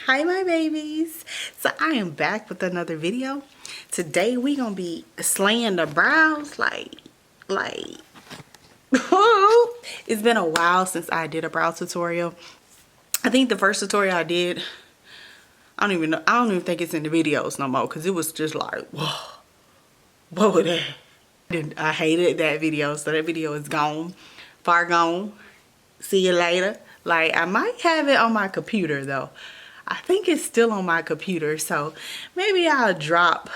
Hi my babies. So I am back with another video. Today we gonna be slaying the brows like it's been a while since I did a brow tutorial. I think the first tutorial I did, I don't even think it's in the videos no more, because it was just like, whoa, what was that? I hated that video, so that video is gone, far gone. See you later. Like, I might have it on my computer though. I think it's still on my computer, so maybe I'll drop.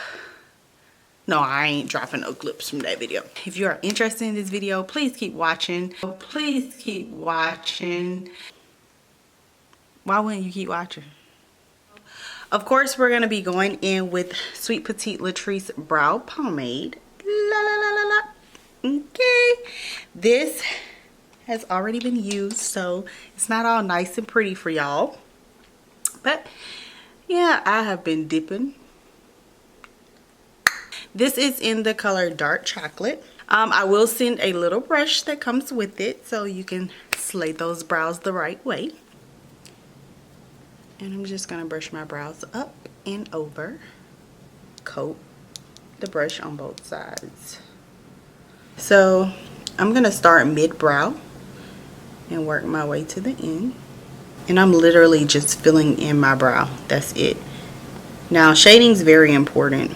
No, I ain't dropping no clips from that video. If you are interested in this video, please keep watching. Please keep watching. Why wouldn't you keep watching? Of course, we're going to be going in with SweetPetiteLatrice Brow Pomade. La la la la la. Okay. This has already been used, so it's not all nice and pretty for y'all. But yeah, I have been dipping. This is in the color Dark Chocolate. I will send a little brush that comes with it so you can slay those brows the right way. And I'm just going to brush my brows up and over. Coat the brush on both sides. So I'm going to start mid-brow and work my way to the end. And I'm literally just filling in my brow. That's it. Now, shading is very important.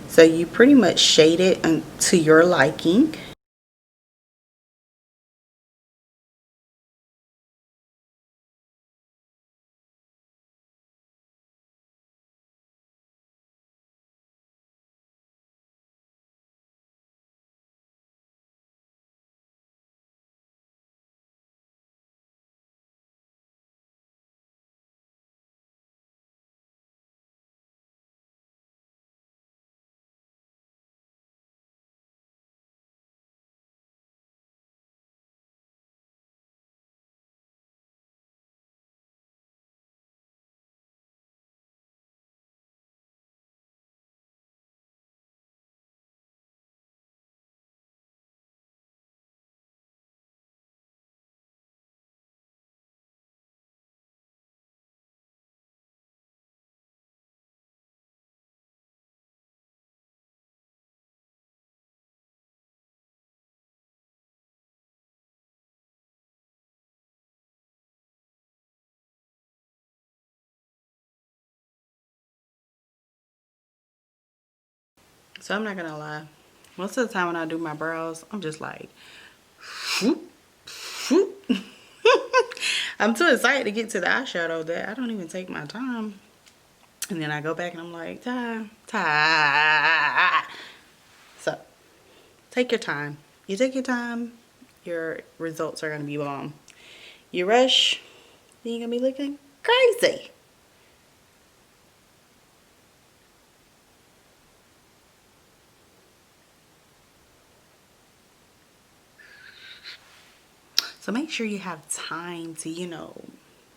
So you pretty much shade it to your liking. So I'm not gonna lie, most of the time when I do my brows, I'm just like, whoop, whoop. I'm too excited to get to the eyeshadow that I don't even take my time. And then I go back and I'm like, time. So take your time. You take your time, your results are gonna be bomb. You rush, you're gonna be looking crazy. So make sure you have time to, you know,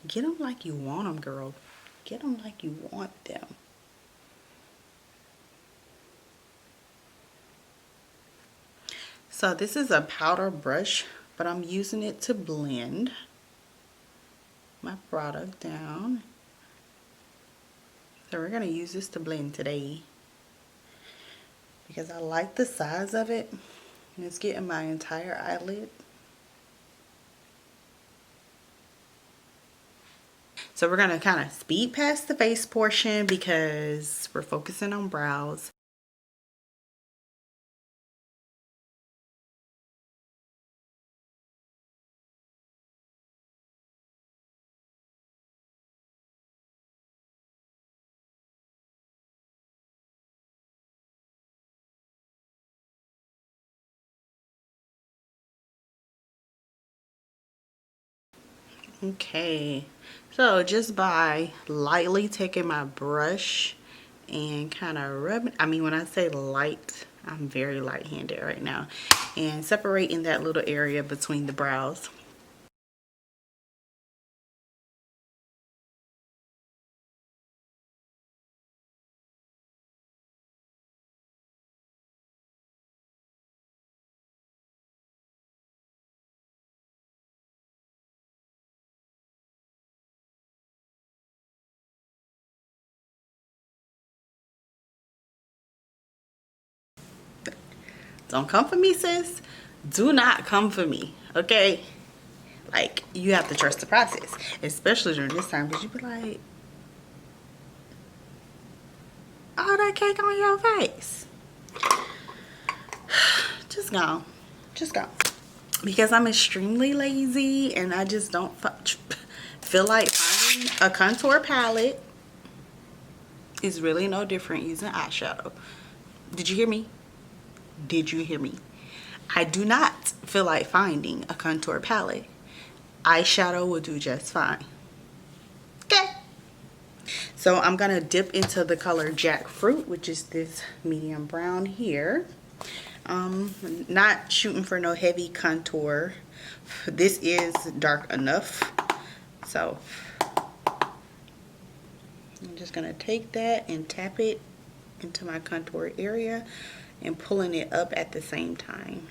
get them like you want them, girl. Get them like you want them. So this is a powder brush, but I'm using it to blend my product down. So we're going to use this to blend today because I like the size of it. And it's getting my entire eyelid. So we're going to kind of speed past the face portion because we're focusing on brows. Okay, so just by lightly taking my brush and kind of rubbing, I mean when I say light, I'm very light-handed right now, and separating that little area between the brows. Don't come for me, sis. Do not come for me, okay? Like, you have to trust the process, especially during this time, because you be like, all that cake on your face. Just go. Just go. Because I'm extremely lazy and I just don't feel like finding a contour palette. Is really no different using eyeshadow. Did you hear me? Did you hear me? I do not feel like finding a contour palette. Eyeshadow will do just fine. Okay. So I'm going to dip into the color Jackfruit, which is this medium brown here. Not shooting for no heavy contour. This is dark enough. So I'm just going to take that and tap it into my contour area and pulling it up at the same time.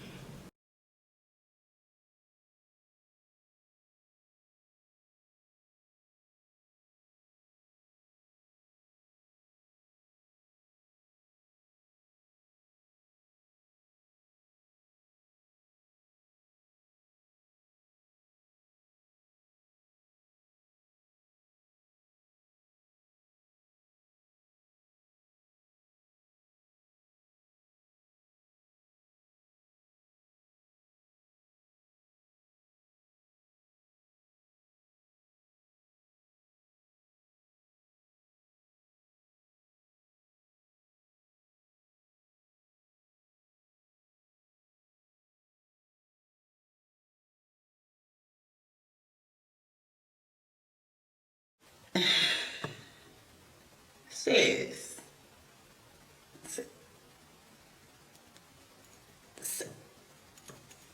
Sis.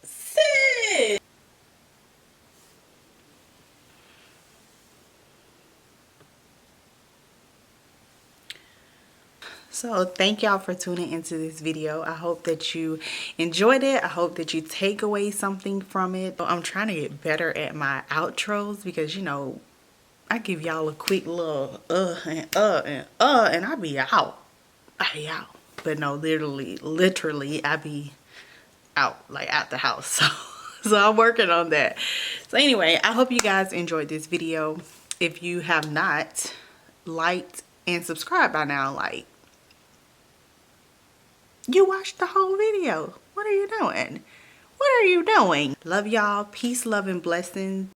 Sis. So thank y'all for tuning into this video. I hope that you enjoyed it. I hope that you take away something from it. I'm trying to get better at my outros because, you know, I give y'all a quick little and I be out. I be out. But no, literally I be out, like out the house. So I'm working on that. So anyway, I hope you guys enjoyed this video. If you have not liked and subscribed by now, like, you watched the whole video. What are you doing? What are you doing? Love y'all. Peace, love, and blessings.